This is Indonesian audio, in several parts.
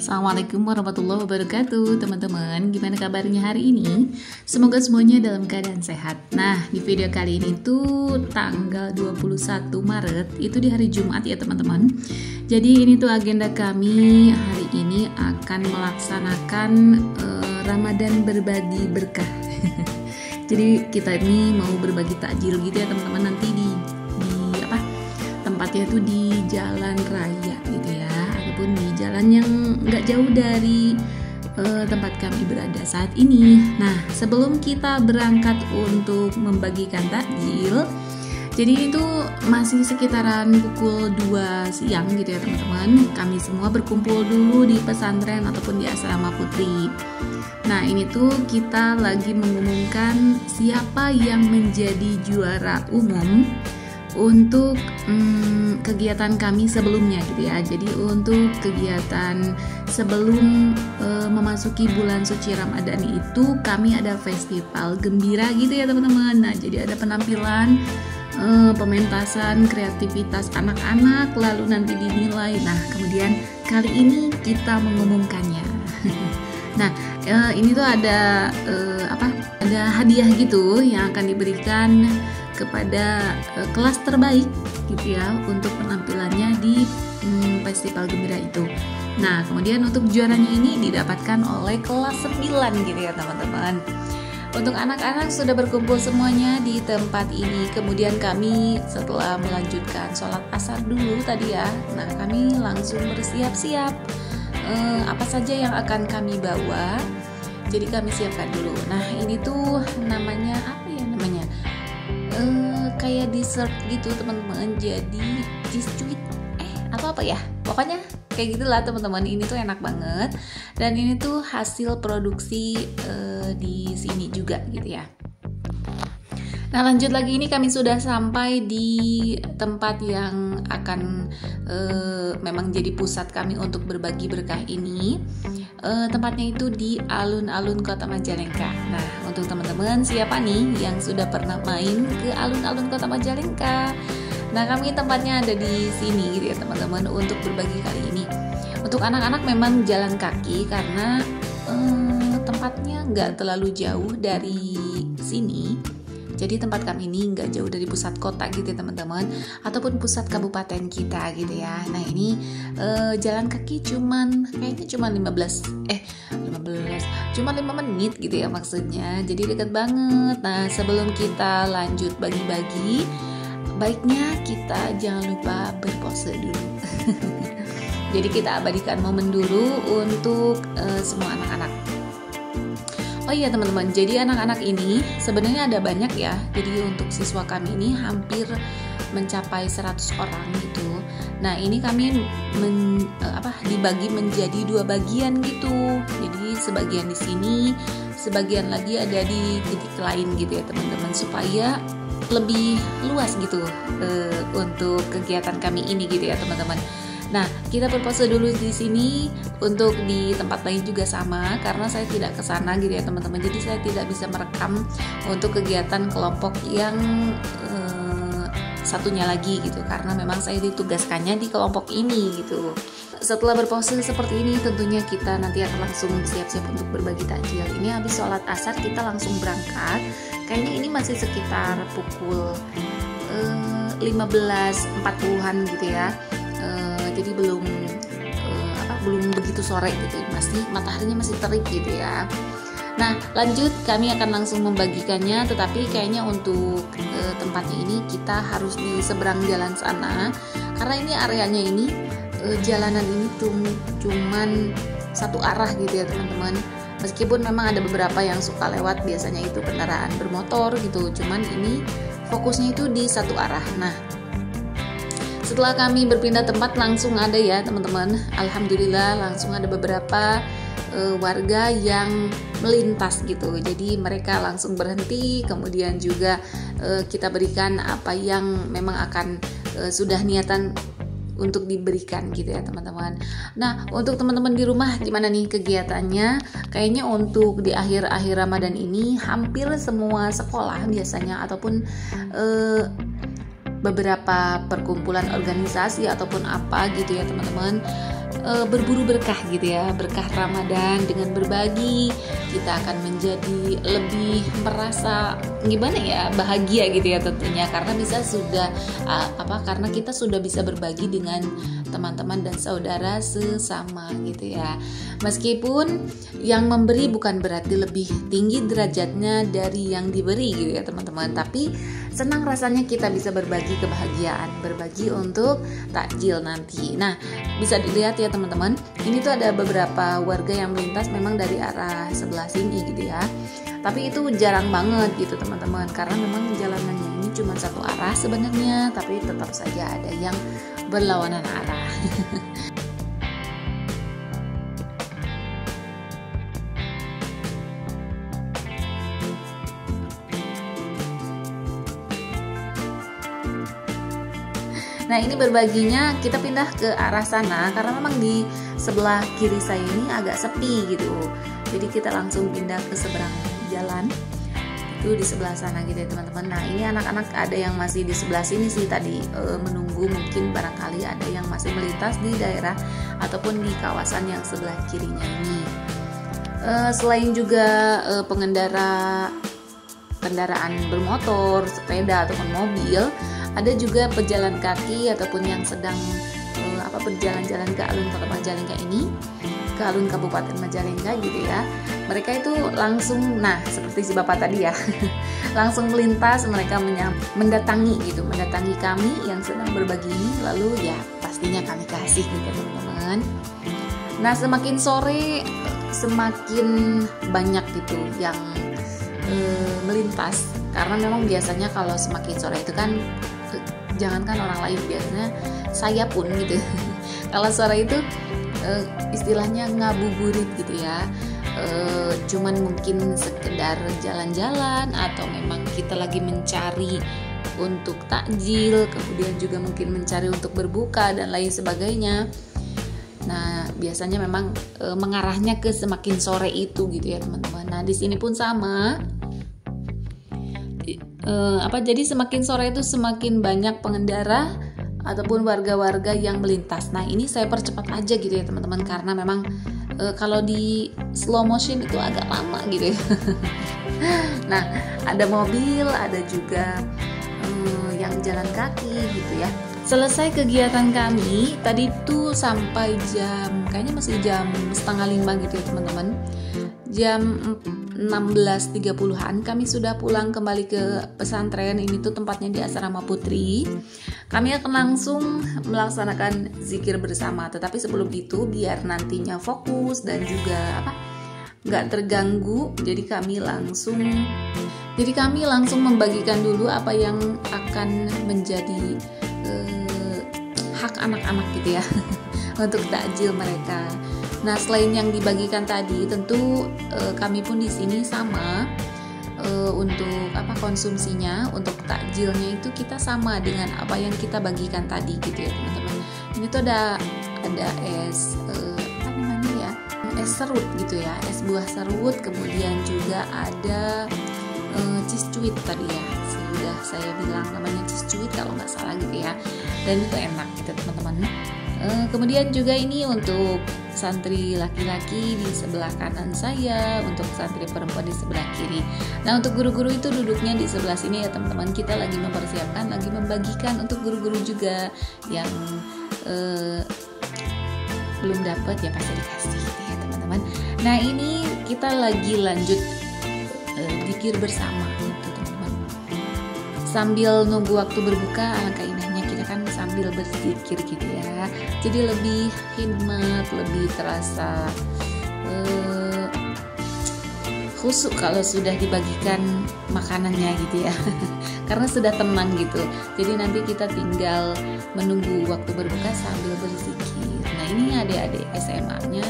Assalamualaikum warahmatullahi wabarakatuh teman-teman. Gimana kabarnya hari ini? Semoga semuanya dalam keadaan sehat. Nah, di video kali ini tuh tanggal 21 Maret, itu di hari Jumat ya teman-teman. Jadi ini tuh agenda kami hari ini akan melaksanakan Ramadan berbagi berkah. Jadi kita ini mau berbagi takjil gitu ya teman-teman, nanti di tempatnya tuh di jalan raya gitu ya, ataupun di jalan yang nggak jauh dari tempat kami berada saat ini. Nah, sebelum kita berangkat untuk membagikan takjil, jadi itu masih sekitaran pukul 2 siang gitu ya teman-teman, kami semua berkumpul dulu di pesantren ataupun di asrama putri. Nah, ini tuh kita lagi mengumumkan siapa yang menjadi juara umum untuk kegiatan kami sebelumnya gitu ya. Jadi untuk kegiatan sebelum memasuki bulan suci Ramadan itu kami ada festival gembira gitu ya teman-teman. Nah, jadi ada penampilan pementasan kreativitas anak-anak, lalu nanti dinilai. Nah, kemudian kali ini kita mengumumkannya. Nah, ini tuh ada ada hadiah gitu yang akan diberikan kepada kelas terbaik gitu ya untuk penampilannya di festival gembira itu. Nah, kemudian untuk juaranya ini didapatkan oleh kelas 9 gitu ya teman-teman. Untuk anak-anak sudah berkumpul semuanya di tempat ini. Kemudian kami setelah melanjutkan sholat asar dulu tadi ya, nah kami langsung bersiap-siap apa saja yang akan kami bawa. Jadi kami siapkan dulu. Nah, ini tuh namanya apa ya namanya? Kayak dessert gitu teman-teman, jadi biskuit atau apa ya, pokoknya kayak gitulah teman-teman. Ini tuh enak banget dan ini tuh hasil produksi di sini juga gitu ya. Nah, lanjut lagi, ini kami sudah sampai di tempat yang akan memang jadi pusat kami untuk berbagi berkah ini. Tempatnya itu di alun-alun Kota Majalengka. Nah, untuk teman-teman siapa nih yang sudah pernah main ke alun-alun Kota Majalengka? Nah, kami tempatnya ada di sini gitu ya teman-teman untuk berbagi kali ini. Untuk anak-anak memang jalan kaki karena tempatnya nggak terlalu jauh dari sini. Jadi tempat kami ini nggak jauh dari pusat kota gitu ya teman-teman, ataupun pusat kabupaten kita gitu ya. Nah, ini jalan kaki kayaknya cuma 5 menit gitu ya maksudnya. Jadi dekat banget. Nah, sebelum kita lanjut bagi-bagi, baiknya kita jangan lupa berpose dulu. Jadi kita abadikan momen dulu untuk semua anak-anak. Oh iya teman-teman, jadi anak-anak ini sebenarnya ada banyak ya. Jadi untuk siswa kami ini hampir mencapai 100 orang gitu. Nah, ini kami dibagi menjadi 2 bagian gitu. Jadi sebagian di sini, sebagian lagi ada di titik lain gitu ya teman-teman, supaya lebih luas gitu untuk kegiatan kami ini gitu ya teman-teman. Nah, kita berpose dulu di sini. Untuk di tempat lain juga sama, karena saya tidak ke sana gitu ya teman-teman. Jadi saya tidak bisa merekam untuk kegiatan kelompok yang satunya lagi gitu, karena memang saya ditugaskannya di kelompok ini gitu. Setelah berpose seperti ini, tentunya kita nanti akan langsung siap-siap untuk berbagi takjil. Ini habis sholat asar kita langsung berangkat. Kayaknya ini masih sekitar pukul 15.40-an gitu ya. Jadi belum begitu sore gitu, mataharinya masih terik gitu ya. Nah, lanjut kami akan langsung membagikannya, tetapi kayaknya untuk tempatnya ini kita harus di seberang jalan sana, karena ini areanya ini jalanan ini cuman satu arah gitu ya teman-teman. Meskipun memang ada beberapa yang suka lewat, biasanya itu kendaraan bermotor gitu, cuman ini fokusnya itu di satu arah. Nah, setelah kami berpindah tempat langsung ada ya teman-teman, alhamdulillah langsung ada beberapa warga yang melintas gitu. Jadi mereka langsung berhenti, kemudian juga kita berikan apa yang memang akan sudah niatan untuk diberikan gitu ya teman-teman. Nah, untuk teman-teman di rumah gimana nih kegiatannya? Kayaknya untuk di akhir-akhir Ramadan ini hampir semua sekolah biasanya ataupun beberapa perkumpulan organisasi ataupun apa gitu ya teman-teman, berburu berkah gitu ya, berkah Ramadan. Dengan berbagi kita akan menjadi lebih merasa gimana ya, bahagia gitu ya tentunya, karena karena kita sudah bisa berbagi dengan teman-teman dan saudara sesama gitu ya. Meskipun yang memberi bukan berarti lebih tinggi derajatnya dari yang diberi gitu ya teman-teman, tapi senang rasanya kita bisa berbagi kebahagiaan, berbagi untuk takjil nanti. Nah, bisa dilihat ya teman-teman, ini tuh ada beberapa warga yang melintas memang dari arah sebelah sini gitu ya. Tapi itu jarang banget gitu teman-teman, karena memang jalanannya ini cuma satu arah sebenarnya, tapi tetap saja ada yang berlawanan arah. Nah, ini berbaginya kita pindah ke arah sana karena memang di sebelah kiri saya ini agak sepi gitu. Jadi kita langsung pindah ke seberang jalan. Itu di sebelah sana gitu ya teman-teman. Nah, ini anak-anak ada yang masih di sebelah sini sih tadi menunggu, mungkin barangkali ada yang masih melintas di daerah ataupun di kawasan yang sebelah kirinya ini. Selain juga pengendara kendaraan bermotor, sepeda ataupun mobil, ada juga pejalan kaki ataupun yang sedang berjalan-jalan ke alun Kota Majalengka ini, ke alun Kabupaten Majalengka gitu ya. Mereka itu langsung, nah seperti si bapak tadi ya, langsung melintas, mereka mendatangi kami yang sedang berbagi ini, lalu ya pastinya kami kasih gitu teman-teman. Nah, semakin sore semakin banyak gitu yang melintas, karena memang biasanya kalau semakin sore itu kan jangankan orang lain, biasanya saya pun gitu kalau sore itu istilahnya ngabuburit gitu ya, cuman mungkin sekedar jalan-jalan atau memang kita lagi mencari untuk takjil, kemudian juga mungkin mencari untuk berbuka dan lain sebagainya. Nah, biasanya memang mengarahnya ke semakin sore itu gitu ya teman-teman. Nah, di sini pun sama. Jadi semakin sore itu semakin banyak pengendara ataupun warga-warga yang melintas. Nah, ini saya percepat aja gitu ya teman-teman, karena memang kalau di slow motion itu agak lama gitu ya. Nah, ada mobil, ada juga yang jalan kaki gitu ya. Selesai kegiatan kami tadi tuh sampai kayaknya masih jam 4:30 gitu ya teman-teman. Jam 16.30-an kami sudah pulang kembali ke pesantren. Ini tuh tempatnya di Asrama Putri. Kami akan langsung melaksanakan zikir bersama. Tetapi sebelum itu, biar nantinya fokus dan juga nggak terganggu, jadi kami langsung membagikan dulu apa yang akan menjadi hak anak-anak gitu ya untuk takjil mereka. Nah, selain yang dibagikan tadi, tentu kami pun di sini sama untuk konsumsinya, untuk takjilnya itu kita sama dengan apa yang kita bagikan tadi gitu ya teman-teman. Ini tuh ada es es serut gitu ya, es buah serut, kemudian juga ada cheese cuit tadi ya, sudah saya bilang namanya cheese cuit kalau nggak salah gitu ya, dan itu enak gitu teman-teman. Kemudian juga ini untuk santri laki-laki di sebelah kanan saya, untuk santri perempuan di sebelah kiri. Nah, untuk guru-guru itu duduknya di sebelah sini ya teman-teman. Kita lagi mempersiapkan, lagi membagikan untuk guru-guru juga yang belum dapat ya pasti dikasih ya teman-teman. Nah, ini kita lagi lanjut zikir bersama gitu teman-teman. Sambil nunggu waktu berbuka, alangkah indahnya kita kan sambil berzikir gitu ya. Jadi lebih hikmat, lebih terasa khusyuk kalau sudah dibagikan makanannya gitu ya. Karena sudah tenang gitu. Jadi nanti kita tinggal menunggu waktu berbuka sambil berzikir. Nah, ini adik-adik SMA-nya.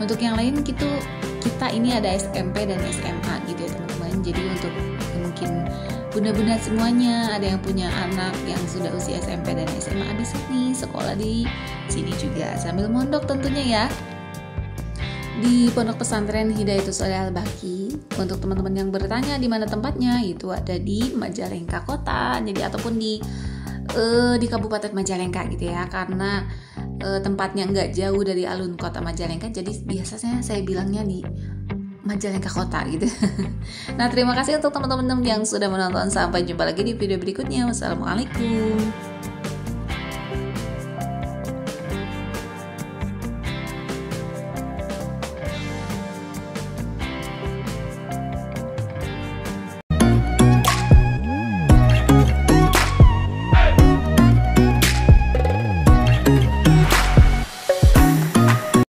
Untuk yang lain kita ini ada SMP dan SMA gitu ya teman-teman. Jadi untuk mungkin bunda-bunda semuanya, ada yang punya anak yang sudah usia SMP dan SMA bisa nih sekolah di sini juga sambil mondok tentunya ya. Di Pondok Pesantren Hidayatus Sholeh Al-Baqi. Untuk teman-teman yang bertanya di mana tempatnya, itu ada di Majalengka Kota. Jadi ataupun di Kabupaten Majalengka gitu ya. Karena tempatnya nggak jauh dari alun kota Majalengka, jadi biasanya saya bilangnya di Majalengka kota gitu. Nah, terima kasih untuk teman-teman yang sudah menonton. Sampai jumpa lagi di video berikutnya. Wassalamualaikum.